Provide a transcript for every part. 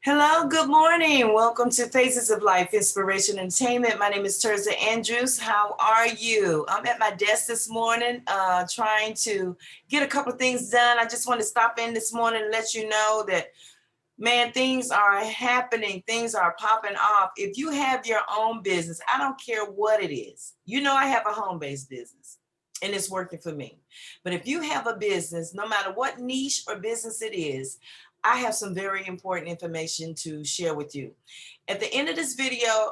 Hello, good morning. Welcome to Phases of Life, Inspiration, Entertainment. My name is Terza Andrews. How are you? I'm at my desk this morning trying to get a couple of things done. I just want to stop in this morning and let you know that, man, things are happening. Things are popping off. If you have your own business, I don't care what it is. You know, I have a home-based business and it's working for me. But if you have a business, no matter what niche or business it is, I have some very important information to share with you. At the end of this video,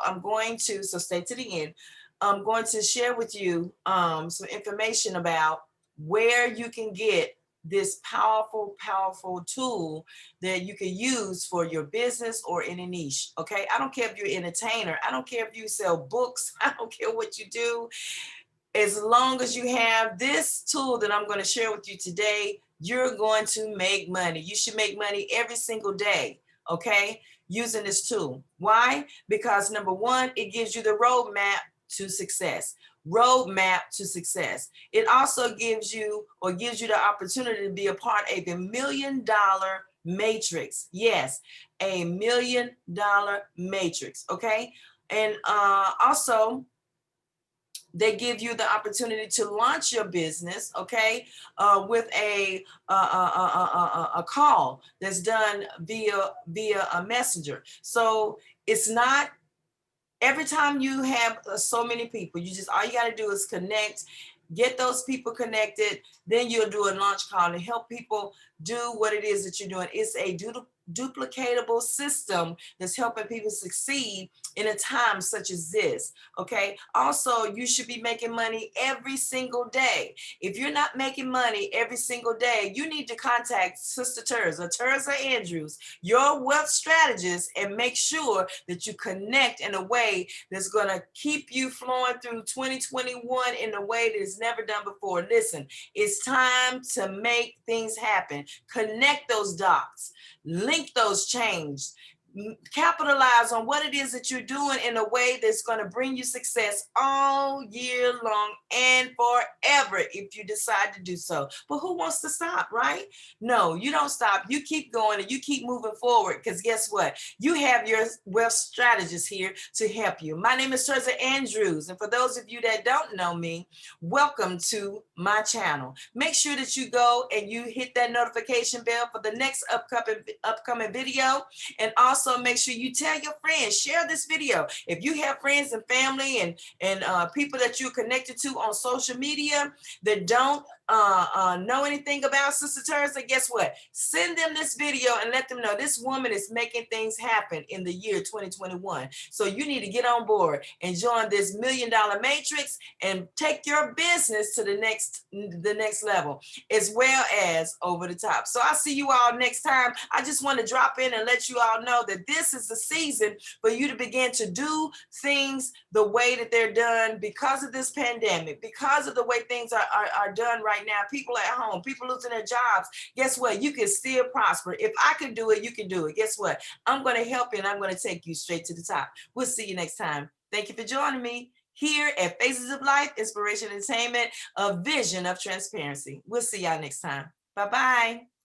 so stay to the end, I'm going to share with you some information about where you can get this powerful tool that you can use for your business or in a niche. Okay, I don't care if you're an entertainer, I don't care if you sell books, I don't care what you do. As long as you have this tool that I'm going to share with you today, you're going to make money. You should make money every single day, okay, using this tool. Why? Because number one, it gives you the roadmap to success. Roadmap to success. It also gives you the opportunity to be a part of a $1 million matrix. Yes, a $1 million matrix, okay? And also, they give you the opportunity to launch your business, okay, with a call that's done via a messenger. So it's not every time you have so many people, all you got to do is connect, get those people connected, then you'll do a launch call to help people do what it is that you're doing. It's a duplicatable system that's helping people succeed in a time such as this, okay? Also, you should be making money every single day. If you're not making money every single day, you need to contact Sister Terza Andrews, your wealth strategist, and make sure that you connect in a way that's going to keep you flowing through 2021 in a way that is never done before. Listen, it's time to make things happen. Connect those dots, link those chains, capitalize on what it is that you're doing in a way that's going to bring you success all year long and forever if you decide to do so. But who wants to stop, right? No, you don't stop. You keep going and you keep moving forward, because guess what? You have your wealth strategist here to help you. My name is Terza Andrews, and for those of you that don't know me, welcome to my channel. Make sure that you go and you hit that notification bell for the next upcoming video. And also make sure you tell your friends, share this video. If you have friends and family and people that you're connected to on social media that don't know anything about Sister Terza, guess what? Send them this video and let them know this woman is making things happen in the year 2021. So you need to get on board and join this $1 million matrix and take your business to the next level, as well as over the top. So I'll see you all next time. I just want to drop in and let you all know that this is the season for you to begin to do things the way that they're done because of this pandemic, because of the way things are done right now. People at home, people losing their jobs. Guess what? You can still prosper. If I can do it, you can do it. Guess what? I'm going to help you and I'm going to take you straight to the top. We'll see you next time. Thank you for joining me here at Phases of Life, Inspiration, Entertainment, a vision of transparency. We'll see y'all next time. Bye-bye.